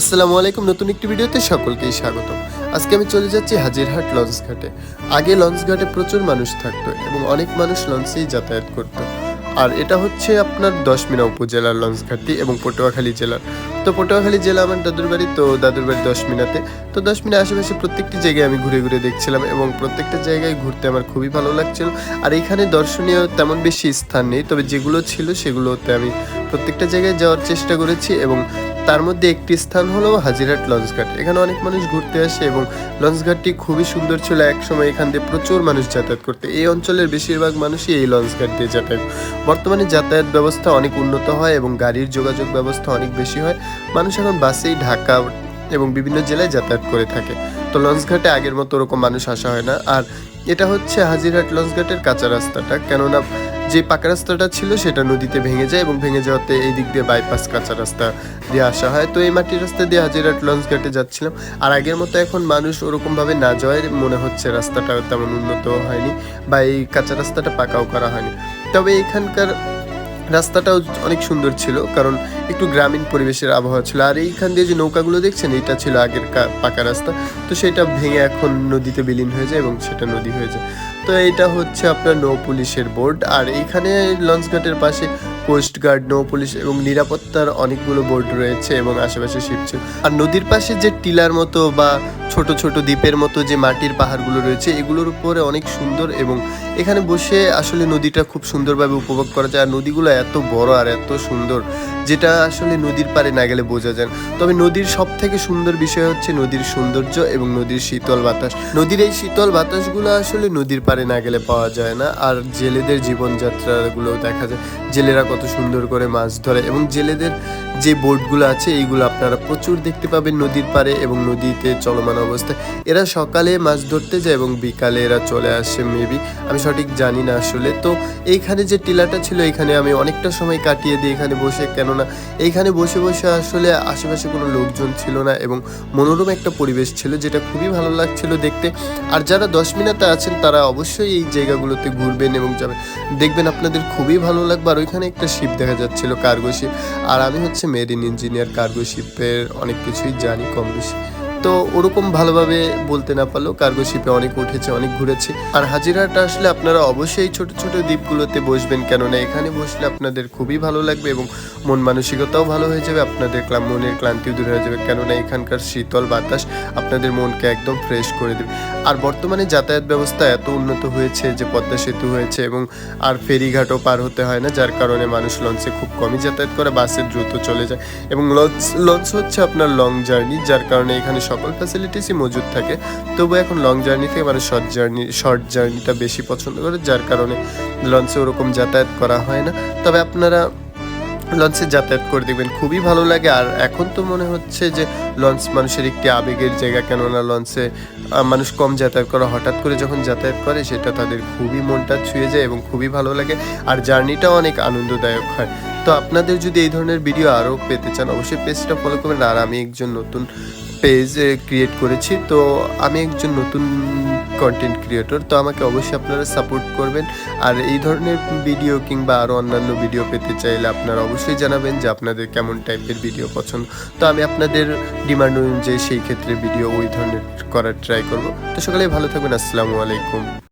আসসালামু আলাইকুম, নতুন একটি ভিডিওতে সকলকেই স্বাগত। আজকে আমি চলে যাচ্ছি হাজিরহাট লঞ্চ ঘাটে। আগে লঞ্চ ঘাটে প্রচুর মানুষ থাকতো এবং অনেক মানুষ লঞ্চেই যাতায়াত করতো। আর এটা হচ্ছে আপনার দশমিনা উপজেলার লঞ্চ ঘাটটি এবং পটুয়াখালী জেলার। তো পটুয়াখালী জেলা আমার দাদুর বাড়ি, তো দাদুর বাড়ি দশমিনাতে। তো দশমিনা আশেপাশে প্রত্যেকটি জায়গায় আমি ঘুরে ঘুরে দেখছিলাম এবং প্রত্যেকটা জায়গায় ঘুরতে আমার খুবই ভালো লাগছিল। আর এখানে দর্শনীয় তেমন বেশি স্থান নেই, তবে যেগুলো ছিল সেগুলোতে আমি প্রত্যেকটা জায়গায় যাওয়ার চেষ্টা করেছি এবং তার মধ্যে একটি স্থান হলো হাজিরহাট লঞ্চ ঘাট। এখানে অনেক মানুষ ঘুরতে আসে এবং লঞ্চ ঘাটটি খুবই সুন্দর ছিল। একসময় এখান দিয়ে প্রচুর মানুষ যাতায়াত করতে। এই অঞ্চলের বেশিরভাগ মানুষই এই লঞ্চ ঘাট দিয়ে যাতায়াত। বর্তমানে যাতায়াত ব্যবস্থা অনেক উন্নত হয় এবং গাড়ির যোগাযোগ ব্যবস্থা অনেক বেশি হয়। মানুষ এখন বাসেই ঢাকা এবং বিভিন্ন জেলায় যাতায়াত করে থাকে। তো লঞ্চ ঘাটে আগের মতো ওরকম মানুষ আসা হয় না। আর এটা হচ্ছে হাজিরহাট লঞ্চ ঘাটের কাঁচা রাস্তাটা, কেননা যে পাকা রাস্তাটা ছিল সেটা নদীতে ভেঙে যায় এবং ভেঙে যাওয়াতে এই দিক দিয়ে বাইপাস কাঁচা রাস্তা দিয়ে আসা হয়। তো এই মাটির রাস্তা দিয়ে হাজিরহাট লঞ্চ ঘাটে যাচ্ছিলাম। আর আগের মতো এখন মানুষ ওরকমভাবে না যাওয়ায় মনে হচ্ছে রাস্তাটা তেমন উন্নত হয়নি বা এই কাঁচা রাস্তাটা পাকাও করা হয়নি। তবে এখানকার রাস্তাটাও অনেক সুন্দর ছিল, কারণ একটু গ্রামীণ পরিবেশের আবহাওয়া ছিল। আর এইখান দিয়ে যে নৌকাগুলো দেখছেন, এটা ছিল আগের পাকা রাস্তা। তো সেটা ভেঙে এখন নদীতে বিলীন হয়ে যায় এবং সেটা নদী হয়ে যায়। তো এটা হচ্ছে আপনার নৌ পুলিশের বোর্ড। আর এইখানে লঞ্চ ঘাটের পাশে কোস্টগার্ড, নৌ পুলিশ এবং নিরাপত্তার অনেকগুলো বোর্ড রয়েছে এবং আশেপাশে শিপ ছিল। আর নদীর পাশে যে টিলার মতো বা ছোট ছোট দ্বীপের মতো যে মাটির পাহাড়গুলো রয়েছে, এগুলোর উপরে অনেক সুন্দর এবং এখানে বসে আসলে নদীটা খুব সুন্দরভাবে উপভোগ করা যায়। আর নদীগুলো এত বড় আর এত সুন্দর, যেটা আসলে নদীর পাড়ে না গেলে বোঝা যায়। তবে নদীর সব থেকে সুন্দর বিষয় হচ্ছে নদীর সৌন্দর্য এবং নদীর শীতল বাতাস। নদীর এই শীতল বাতাসগুলো আসলে নদীর পাড়ে না গেলে পাওয়া যায় না। আর জেলেদের জীবনযাত্রাগুলো দেখা যায়, জেলেরা কত সুন্দর করে মাছ ধরে এবং জেলেদের যে বোটগুলো আছে এইগুলো আপনারা প্রচুর দেখতে পাবেন নদীর পাড়ে এবং নদীতে চলমান অবস্থায়। এরা সকালে মাছ ধরতে যায় এবং বিকালে এরা চলে আসে মেবি, আমি সঠিক জানি না আসলে। তো এইখানে যে টিলাটা ছিল, এখানে আমি অনেকটা সময় কাটিয়ে দিই এখানে বসে, কেননা এইখানে বসে বসে আসলে আশেপাশে কোনো লোকজন ছিল না এবং মনোরম একটা পরিবেশ ছিল, যেটা খুবই ভালো লাগছিল দেখতে। আর যারা দশমিনাতে আছেন তারা অবশ্যই এই জায়গাগুলোতে ঘুরবেন এবং যাবেন, দেখবেন আপনাদের খুবই ভালো লাগবে। আর ওইখানে একটা শিপ দেখা যাচ্ছিল, কার্গো শিপ। আর আমি হচ্ছে মেরিন ইঞ্জিনিয়ার, কার্গো শিপের অনেক কিছুই জানি কম বেশি। তো ওরকম ভালোভাবে বলতে না পারলেও কার্গো শিপে অনেক উঠেছে, অনেক ঘুরেছি। আর হাজিরহাট আসলে আপনারা অবশ্যই ছোট ছোট দ্বীপগুলোতে বসবেন, কেননা এখানে বসলে আপনাদের খুবই ভালো লাগবে এবং মন মানসিকতাও ভালো হয়ে যাবে। আপনাদের মনের ক্লান্তিও দূর হয়ে যাবে, কেননা এখানকার শীতল বাতাস আপনাদের মনকে একদম ফ্রেশ করে দেবে। আর বর্তমানে যাতায়াত ব্যবস্থা এত উন্নত হয়েছে যে পদ্মা সেতু হয়েছে এবং আর ফেরিঘাটও পার হতে হয় না, যার কারণে মানুষ লঞ্চে খুব কমই যাতায়াত করে, বাসে দ্রুত চলে যায়। এবং লঞ্চ হচ্ছে আপনার লং জার্নি, যার কারণে এখানে সকল ফ্যাসিলিটিসই মজুদ থাকে। তবু এখন লং জার্নি থেকে মানে শর্ট জার্নিটা বেশি পছন্দ করে, যার কারণে লঞ্চে ওরকম যাতায়াত করা হয় না। তবে আপনারা লঞ্চে যাতায়াত করে দেখবেন, খুবই ভালো লাগে। আর এখন তো মনে হচ্ছে যে লঞ্চ মানুষের একটি আবেগের জায়গা, কেননা লঞ্চে মানুষ কম যাতায়াত করে, হঠাৎ করে যখন যাতায়াত করে সেটা তাদের খুবই মনটা ছুঁয়ে যায় এবং খুবই ভালো লাগে। আর জার্নিটাও অনেক আনন্দদায়ক হয়। তো আপনাদের যদি এই ধরনের ভিডিও আরও পেতে চান, অবশ্যই পেজটা ফলো করবেন। আর আমি একজন নতুন পেজ ক্রিয়েট করেছি, তো আমি একজন নতুন কন্টেন্ট ক্রিয়েটর, তো আমাকে অবশ্যই আপনারা সাপোর্ট করবেন। আর এই ধরনের ভিডিও কিংবা আরও অন্যান্য ভিডিও পেতে চাইলে আপনারা অবশ্যই জানাবেন যে আপনাদের কেমন টাইপের ভিডিও পছন্দ। তো আমি আপনাদের ডিমান্ড অনুযায়ী সেই ক্ষেত্রে ভিডিও ওই ধরনের করার ট্রাই করব। তো সকালে ভালো থাকবেন। আসসালামু আলাইকুম।